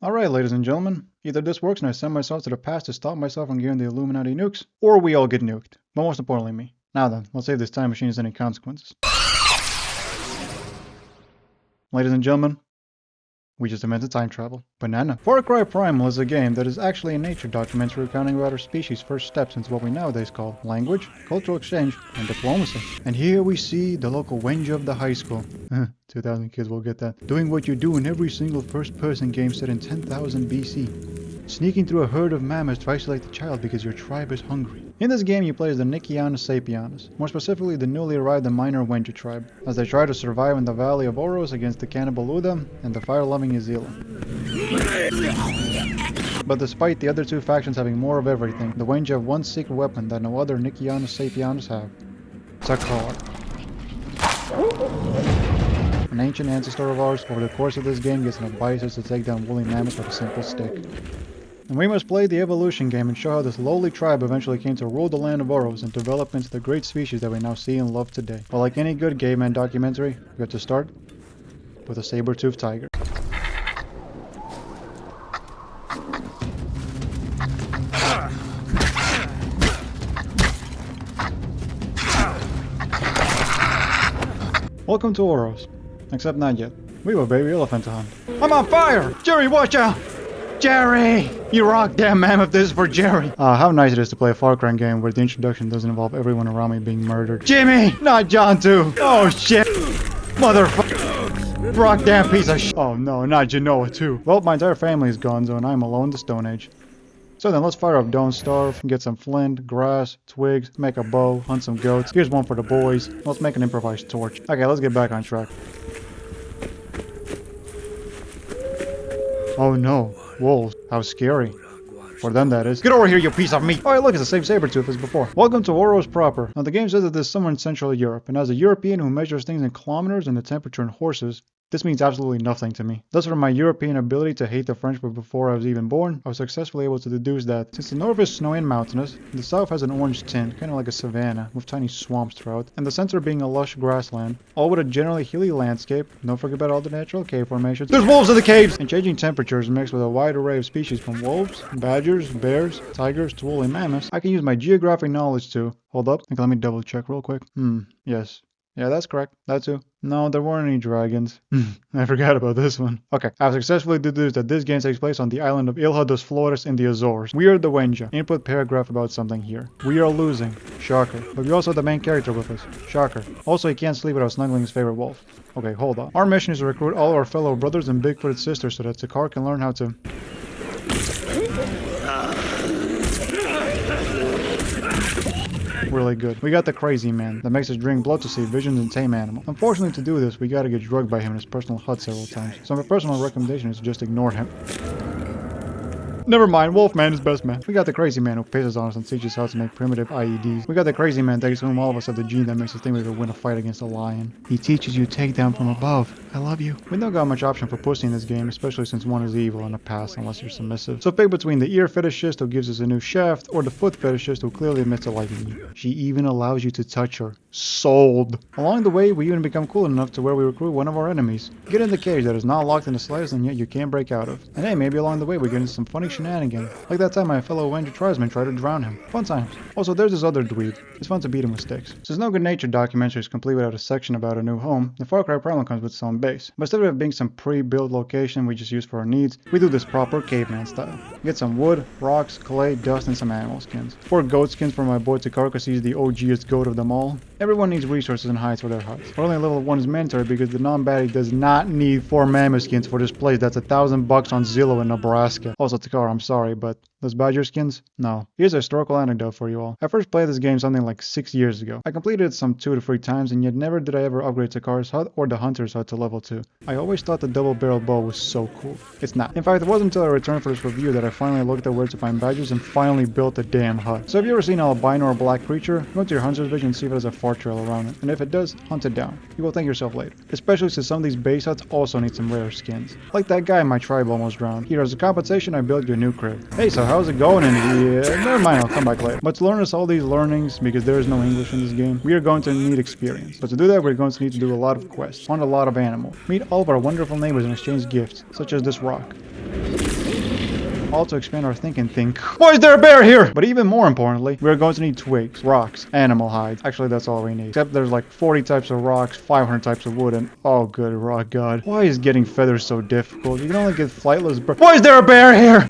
Alright, ladies and gentlemen, either this works and I send myself to the past to stop myself from getting the Illuminati nukes, or we all get nuked. But most importantly, me. Now then, let's see if this time machine has any consequences. Ladies and gentlemen, we just invented time travel. Banana. Far Cry Primal is a game that is actually a nature documentary recounting about our species' first steps into what we nowadays call language, cultural exchange, and diplomacy. And here we see the local wenja of the high school. 2,000 kids will get that. Doing what you do in every single first-person game set in 10,000 BC. Sneaking through a herd of mammoths to isolate the child because your tribe is hungry. In this game you play as the Nikiana Sapianas, more specifically the newly arrived and minor Wenja tribe, as they try to survive in the Valley of Oros against the cannibal Uda and the fire-loving Izila. But despite the other two factions having more of everything, the Wenja have one secret weapon that no other Nikiana Sapianas have. Takar. An ancient ancestor of ours, over the course of this game gets enough biceps to take down woolly mammoths with a simple stick. And we must play the evolution game and show how this lowly tribe eventually came to rule the land of Oros and develop into the great species that we now see and love today. But like any good caveman documentary, we have to start with a saber-toothed tiger. Welcome to Oros. Except not yet. We have a baby elephant to hunt. I'm on fire! Jerry, watch out! Jerry! You rock, damn mammoth, this is for Jerry! How nice it is to play a Far Cry game where the introduction doesn't involve everyone around me being murdered. Jimmy! Not John too! Oh shit! Motherfucker! Rock, damn piece of shit! Oh no, not Genoa too. Well, my entire family is gone, so I'm alone in the Stone Age. So then, let's fire up Don't Starve, get some flint, grass, twigs, make a bow, hunt some goats. Here's one for the boys. Let's make an improvised torch. Okay, let's get back on track. Oh no, wolves. How scary. For them, that is. Get over here, you piece of meat! Alright, look, it's the same saber-tooth as before. Welcome to Oros proper. Now, the game says that this is somewhere in Central Europe, and as a European who measures things in kilometers and the temperature in horses, this means absolutely nothing to me. Thus, from my European ability to hate the French before I was even born, I was successfully able to deduce that since the north is snowy and mountainous, the south has an orange tint, kind of like a savanna, with tiny swamps throughout, and the center being a lush grassland, all with a generally hilly landscape. Don't forget about all the natural cave formations. There's wolves in the caves! And changing temperatures mixed with a wide array of species from wolves, badgers, bears, tigers, to woolly mammoths, I can use my geographic knowledge to... Hold up, let me double check real quick. Yes. Yeah, that's correct. That too. No, there weren't any dragons. I forgot about this one. Okay, I've successfully deduced that this game takes place on the island of Ilha dos Flores in the Azores. We are the Wenja. Input paragraph about something here. We are losing. Shocker. But we also have the main character with us. Shocker. Also, he can't sleep without snuggling his favorite wolf. Okay, hold on. Our mission is to recruit all our fellow brothers and big-footed sisters so that Takar can learn how to... Really good. We got the crazy man that makes us drink blood to see visions and tame animals. Unfortunately, to do this, we gotta get drugged by him in his personal hut several times. So my personal recommendation is to just ignore him. Never mind, Wolfman is best man. We got the crazy man who pisses on us and teaches how to make primitive IEDs. We got the crazy man thanks to whom all of us have the gene that makes us think we could win a fight against a lion. He teaches you takedown from above. I love you. We don't got much option for pussy in this game, especially since one is evil in the past unless you're submissive. So pick between the ear fetishist who gives us a new shaft or the foot fetishist who clearly admits to liking you. She even allows you to touch her. Sold. Along the way, we even become cool enough to where we recruit one of our enemies. Get in the cage that is not locked in the slightest and yet you can't break out of. And hey, maybe along the way we get into some funny shenanigans. Like that time my fellow Wenja tribesmen tried to drown him. Fun times. Also, there's this other dweeb. It's fun to beat him with sticks. Since no good nature documentary is complete without a section about a new home, the Far Cry Primal comes with its own base. But instead of it being some pre-built location we just use for our needs, we do this proper caveman style. Get some wood, rocks, clay, dust, and some animal skins. 4 goat skins for my boy Takar because he's the OGest goat of them all. Everyone needs resources and hides for their huts. But only level 1 is mandatory because the non-baddie does not need 4 mammoth skins for this place that's $1,000 on Zillow in Nebraska. Also Takar, I'm sorry, but those badger skins? No. Here's a historical anecdote for you all. I first played this game something like 6 years ago. I completed it some 2 to 3 times and yet never did I ever upgrade Takar's hut or the hunter's hut to level 2. I always thought the double-barrel bow was so cool. It's not. In fact, it wasn't until I returned for this review that I finally looked at where to find badgers and finally built a damn hut. So if you ever seen an albino or black creature, go to your hunter's vision and see if it has a fart trail around it. And if it does, hunt it down. You will thank yourself later. Especially since some of these base huts also need some rare skins. Like that guy in my tribe almost drowned. Here as a compensation, I built you a new crib. Hey, so how's it going in here? Never mind, I'll come back later. But to learn us all these learnings, because there is no English in this game, we are going to need experience. But to do that, we're going to need to do a lot of quests, hunt a lot of animals, meet all of our wonderful neighbors and exchange gifts, such as this rock. all to expand our think and think. Why is there a bear here? But even more importantly, we're going to need twigs, rocks, animal hides. Actually, that's all we need. Except there's like 40 types of rocks, 500 types of wood, and oh good rock god. Why is getting feathers so difficult? You can only get flightless birds. Why is there a bear here?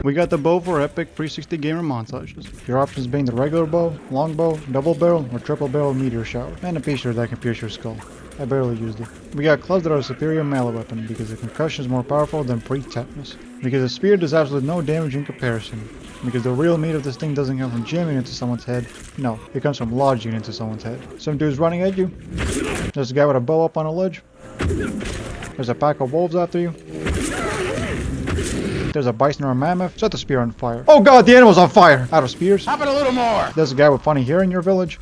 We got the bow for epic 360 gamer montages. Your options being the regular bow, longbow, double barrel, or triple barrel meteor shower, and a p-shirt that can pierce your skull. I barely used it. We got clubs that are a superior melee weapon because the concussion is more powerful than pre-tetanus. Because the spear does absolutely no damage in comparison. Because the real meat of this thing doesn't come from jamming into someone's head. No, it comes from lodging into someone's head. Some dude's running at you. There's a guy with a bow up on a ledge. There's a pack of wolves after you. There's a bison or a mammoth. Set the spear on fire. Oh god, the animal's on fire! Out of spears. Hop it a little more! There's a guy with funny hair in your village.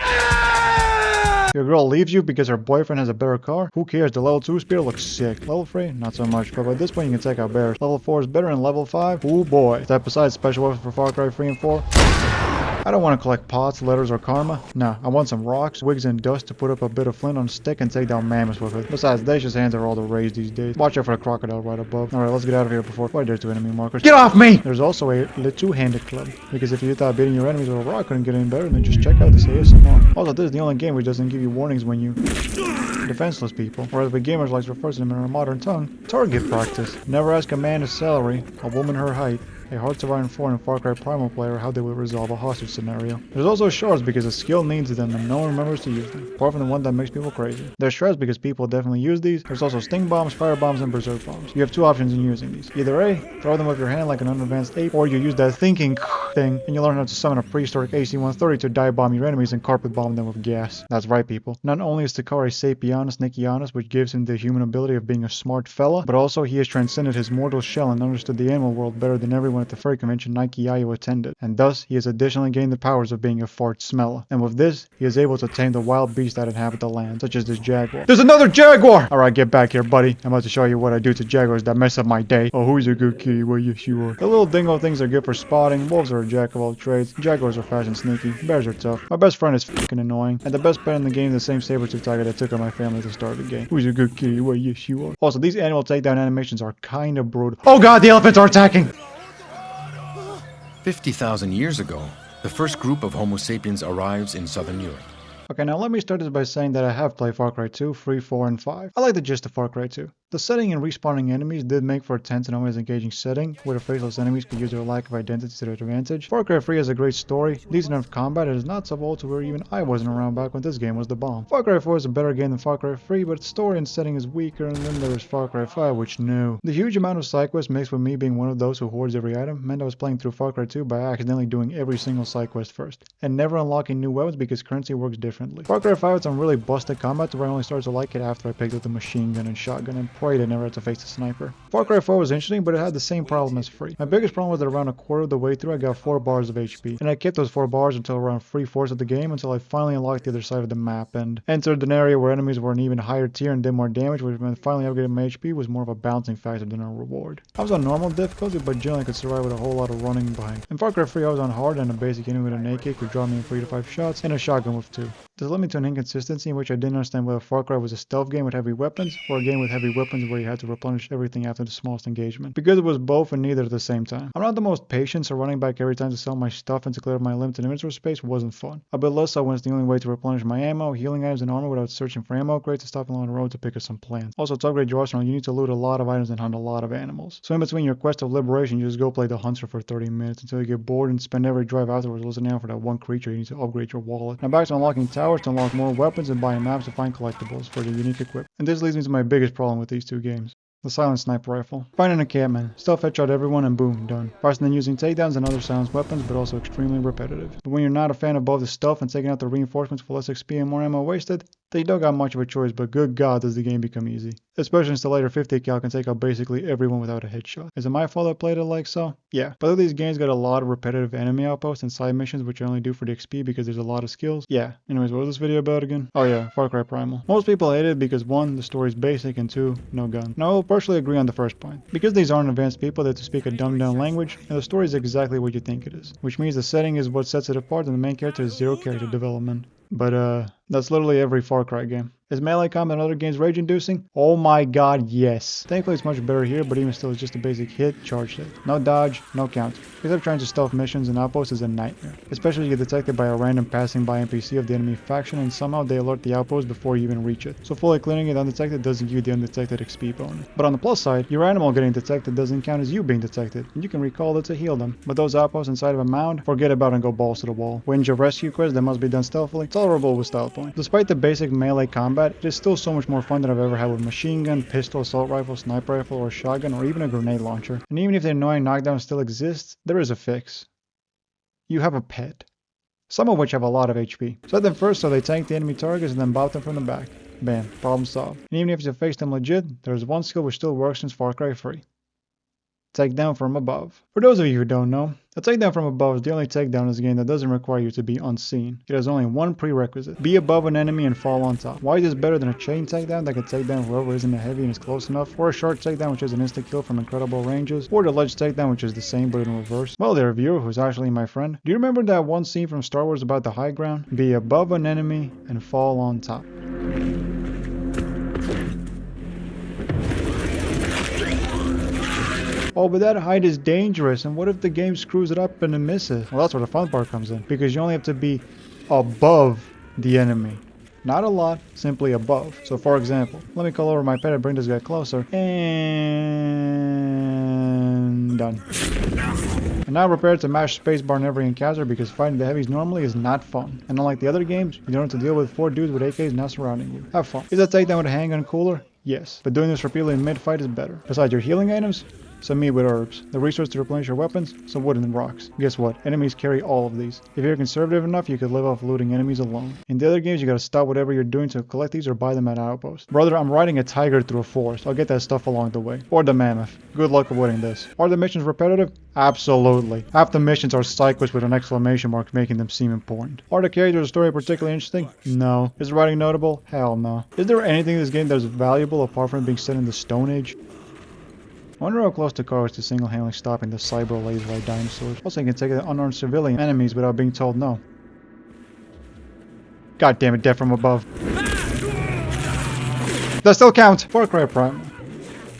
Your girl leaves you because her boyfriend has a better car. Who cares? The level 2 spear looks sick. Level 3? Not so much. But by this point you can take out bears. Level 4 is better and level 5? Oh boy. Is that besides special weapons for Far Cry 3 and 4? I don't want to collect pots, letters, or karma. Nah, I want some rocks, twigs, and dust to put up a bit of flint on a stick and take down mammoths with it. Besides, Dacia's hands are all the rage these days. Watch out for the crocodile right above. Alright, let's get out of here before... Why, there's 2 enemy markers. Get off me! There's also a two-handed club. Because if you thought beating your enemies with a rock couldn't get any better, then just check out this ASMR. Also, this is the only game which doesn't give you warnings when you... defenseless people. Or as the gamers like to refer to them in our modern tongue, target practice. Never ask a man his salary, a woman her height, a Hard to Run 4 and Far Cry Primal player how they would resolve a hostage scenario. There's also shards because a skill needs them and no one remembers to use them, apart from the one that makes people crazy. There's shreds because people definitely use these. There's also sting bombs, fire bombs, and berserk bombs. You have 2 options in using these. Either A, throw them with your hand like an unadvanced ape, or you use that thinking thing and you learn how to summon a prehistoric AC-130 to dive bomb your enemies and carpet bomb them with gas. That's right, people. Not only is Takari Sapianus Nikianus, which gives him the human ability of being a smart fella, but also he has transcended his mortal shell and understood the animal world better than everyone at the furry convention Nike Ayo attended, and thus he has additionally gained the powers of being a fart smeller. And with this, he is able to tame the wild beasts that inhabit the land, such as this jaguar. There's another jaguar! Alright, get back here, buddy. I'm about to show you what I do to jaguars that mess up my day. Oh, who's a good kitty? Well, yes, you are. The little dingo things are good for spotting, wolves are a jack of all trades, jaguars are fast and sneaky, bears are tough. My best friend is fucking annoying, and the best pet in the game is the same saber-tooth tiger that took on my family to start the game. Who's a good kitty? Well, yes, you are. Also, these animal takedown animations are kinda brutal. Oh god, the elephants are attacking! 50,000 years ago, the first group of Homo sapiens arrives in southern Europe. Okay, now let me start this by saying that I have played Far Cry 2, 3, 4, and 5. I like the gist of Far Cry 2. The setting and respawning enemies did make for a tense and always engaging setting, where the faceless enemies could use their lack of identity to their advantage. Far Cry 3 has a great story, decent enough combat, and is not so old to where even I wasn't around back when this game was the bomb. Far Cry 4 is a better game than Far Cry 3, but its story and setting is weaker, and then there is Far Cry 5, which no. The huge amount of side quests mixed with me being one of those who hoards every item meant I was playing through Far Cry 2 by accidentally doing every single side quest first, and never unlocking new weapons because currency works differently. Far Cry 5 had some really busted combat to where I only started to like it after I picked up the machine gun and shotgun and prayed I never had to face the sniper. Far Cry 4 was interesting, but it had the same problem as 3. My biggest problem was that around a quarter of the way through I got 4 bars of HP, and I kept those 4 bars until around 3/4 of the game until I finally unlocked the other side of the map and entered an area where enemies were an even higher tier and did more damage, which meant finally upgrading my HP was more of a bouncing factor than a reward. I was on normal difficulty, but generally could survive with a whole lot of running behind. In Far Cry 3 I was on hard and a basic enemy with an AK could draw me in 3 to 5 shots and a shotgun with 2. This led me to an inconsistency in which I didn't understand whether Far Cry was a stealth game with heavy weapons or a game with heavy weapons where you had to replenish everything after the smallest engagement. Because it was both and neither at the same time. I'm not the most patient, so running back every time to sell my stuff and to clear up my limited inventory space wasn't fun. A bit less so when it's the only way to replenish my ammo, healing items, and armor without searching for ammo crates to stop along the road to pick up some plants. Also, to upgrade your arsenal, you need to loot a lot of items and hunt a lot of animals. So in between your quest of liberation, you just go play the hunter for 30 minutes until you get bored and spend every drive afterwards listening out for that one creature you need to upgrade your wallet. Now back to unlocking towers to unlock more weapons and buying maps to find collectibles for the unique equipment. And this leads me to my biggest problem with these 2 games. The silent sniper rifle. Finding a caveman, stealth headshot everyone and boom, done. Faster than using takedowns and other silenced weapons, but also extremely repetitive. But when you're not a fan of both the stealth and taking out the reinforcements for less XP and more ammo wasted, they don't got much of a choice, but good god does the game become easy. Especially since the later 50 cal can take out basically everyone without a headshot. Is it my fault I played it like so? Yeah. Both of these games got a lot of repetitive enemy outposts and side missions which I only do for the XP because there's a lot of skills. Yeah. Anyways, what was this video about again? Oh yeah, Far Cry Primal. Most people hate it because 1, the story is basic, and 2, no gun. Now I will partially agree on the first point. Because these aren't advanced people, they have to speak a dumbed down language, and the story is exactly what you think it is. Which means the setting is what sets it apart and the main character has 0 character development. But that's literally every Far Cry game. Is melee combat in other games rage-inducing? Oh my god, yes. Thankfully it's much better here, but even still it's just a basic hit, charge hit. No dodge, no counter. Except trying to stealth missions and outposts is a nightmare. Especially if you get detected by a random passing by NPC of the enemy faction and somehow they alert the outpost before you even reach it. So fully clearing it undetected doesn't give you the undetected XP bonus. But on the plus side, your animal getting detected doesn't count as you being detected, and you can recall it to heal them. But those outposts inside of a mound, forget about and go balls to the wall. When your rescue quest that must be done stealthily, tolerable with style point. Despite the basic melee combat, it is still so much more fun than I've ever had with machine gun, pistol, assault rifle, sniper rifle, or shotgun, or even a grenade launcher. And even if the annoying knockdown still exists, there is a fix. You have a pet. Some of which have a lot of HP. Set them first so they tank the enemy targets and then bout them from the back. Bam, problem solved. And even if you face them legit, there's one skill which still works since Far Cry 3. Takedown from above. For those of you who don't know, a takedown from above is the only takedown in this game that doesn't require you to be unseen. It has only one prerequisite. Be above an enemy and fall on top. Why is this better than a chain takedown that can take down whoever isn't a heavy and is close enough, or a short takedown which is an instant kill from incredible ranges, or the ledge takedown which is the same but in reverse? Well, there, viewer who's actually my friend, do you remember that one scene from Star Wars about the high ground? Be above an enemy and fall on top. Oh, but that height is dangerous, and what if the game screws it up and it misses? Well, that's where the fun part comes in, because you only have to be above the enemy. Not a lot, simply above. So for example, let me call over my pet and bring this guy closer, and done. And now prepare to mash spacebar in every encounter because fighting the heavies normally is not fun. And unlike the other games, you don't have to deal with 4 dudes with AKs now surrounding you. Have fun. Is that takedown with a handgun cooler? Yes. But doing this repeatedly in mid-fight is better. Besides your healing items, some meat with herbs, the resource to replenish your weapons, some wood and rocks. Guess what? Enemies carry all of these. If you're conservative enough, you could live off looting enemies alone. In the other games, you gotta stop whatever you're doing to collect these or buy them at outposts. Brother, I'm riding a tiger through a forest. I'll get that stuff along the way. Or the mammoth. Good luck avoiding this. Are the missions repetitive? Absolutely. Half the missions are side quests with an exclamation mark making them seem important. Are the characters of the story particularly interesting? No. Is the writing notable? Hell no. Is there anything in this game that is valuable apart from being set in the Stone Age? I wonder how close the car is to single-handedly stopping the cyber laser-like dinosaurs. Also, you can take the unarmed civilian enemies without being told no. God damn it, death from above. That still counts! Far Cry Primal.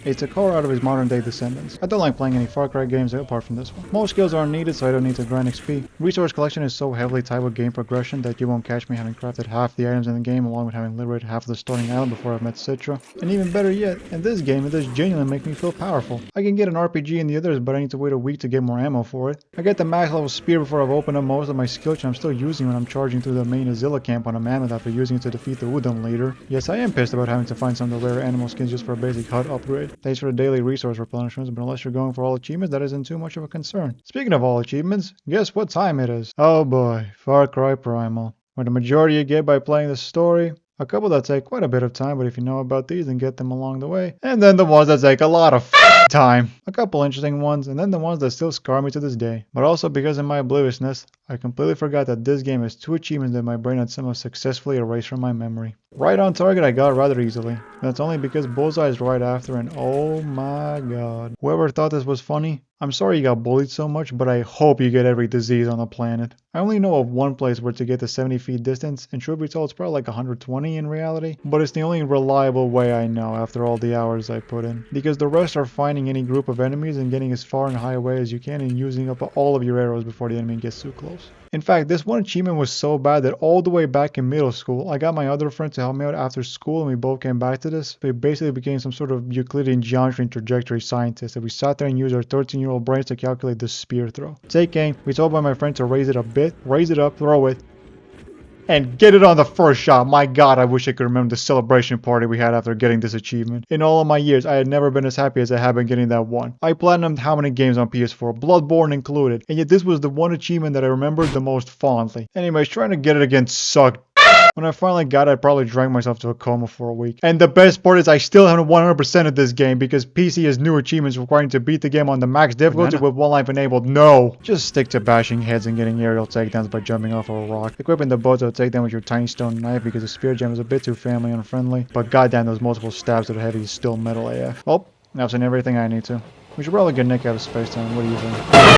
It's a core out of his modern day descendants. I don't like playing any Far Cry games apart from this one. Most skills aren't needed, so I don't need to grind XP. Resource collection is so heavily tied with game progression that you won't catch me having crafted half the items in the game along with having liberated half of the starting island before I've met Citra. And even better yet, in this game it does genuinely make me feel powerful. I can get an RPG in the others, but I need to wait a week to get more ammo for it. I get the max level spear before I've opened up most of my skill tree I'm still using when I'm charging through the main Azilla camp on a mammoth after using it to defeat the Udon leader. Yes, I am pissed about having to find some of the rare animal skins just for a basic HUD upgrade. Thanks for the daily resource replenishments, but unless you're going for all achievements, that isn't too much of a concern. Speaking of all achievements, guess what time it is? Oh boy, Far Cry Primal. Where the majority you get by playing the story, a couple that take quite a bit of time, but if you know about these, then get them along the way. And then the ones that take a lot of time. A couple interesting ones, and then the ones that still scar me to this day. But also because in my obliviousness, I completely forgot that this game has 2 achievements that my brain had somehow successfully erased from my memory. Right on target I got rather easily. That's only because Bullseye is right after, and oh my god. Whoever thought this was funny, I'm sorry you got bullied so much, but I hope you get every disease on the planet. I only know of one place where to get the 70 feet distance, and truth be told it's probably like 120 in reality, but it's the only reliable way I know after all the hours I put in. Because the rest are finding any group of enemies and getting as far and high away as you can and using up all of your arrows before the enemy gets too close. In fact, this one achievement was so bad that all the way back in middle school, I got my other friend to help me out after school and we both came back to this. We basically became some sort of Euclidean geometry and trajectory scientists that we sat there and used our 13-year-old brains to calculate the spear throw. Take aim, we told by my friend to raise it a bit, raise it up, throw it, and get it on the first shot. My god, I wish I could remember the celebration party we had after getting this achievement. In all of my years, I had never been as happy as I have been getting that one. I platinumed how many games on PS4, Bloodborne included, and yet this was the one achievement that I remembered the most fondly. Anyways, trying to get it again sucked. When I finally got it, I probably drank myself to a coma for a week. And the best part is I still haven't 100% of this game because PC has new achievements requiring to beat the game on the max difficulty with one life enabled. No! Just stick to bashing heads and getting aerial takedowns by jumping off of a rock. Equipping the bow to take down with your tiny stone knife because the spear gem is a bit too family unfriendly. But goddamn, those multiple stabs to the heavy is still metal AF. Oh, now I've seen everything I need to. We should probably get Nick out of space time. What do you think?